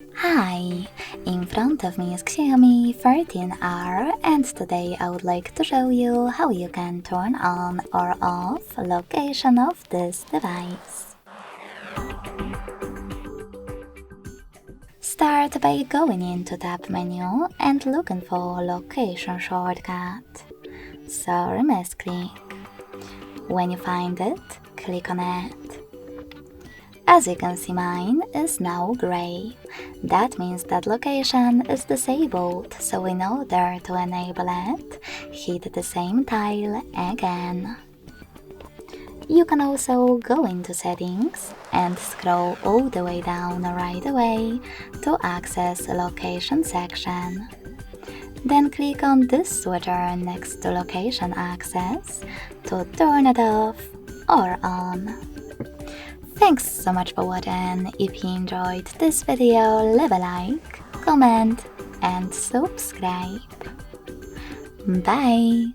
Hi, in front of me is XIAOMI 13R and today I would like to show you how you can turn on or off location of this device. Start by going into tab menu and looking for location shortcut. So misclick. When you find it, click on it. As you can see, mine is now gray. That means that location is disabled, so in order to enable it, hit the same tile again. You can also go into settings and scroll all the way down right away to access the location section. Then click on this switcher next to location access to turn it off or on. Thanks so much for watching. If you enjoyed this video, leave a like, comment and subscribe. Bye!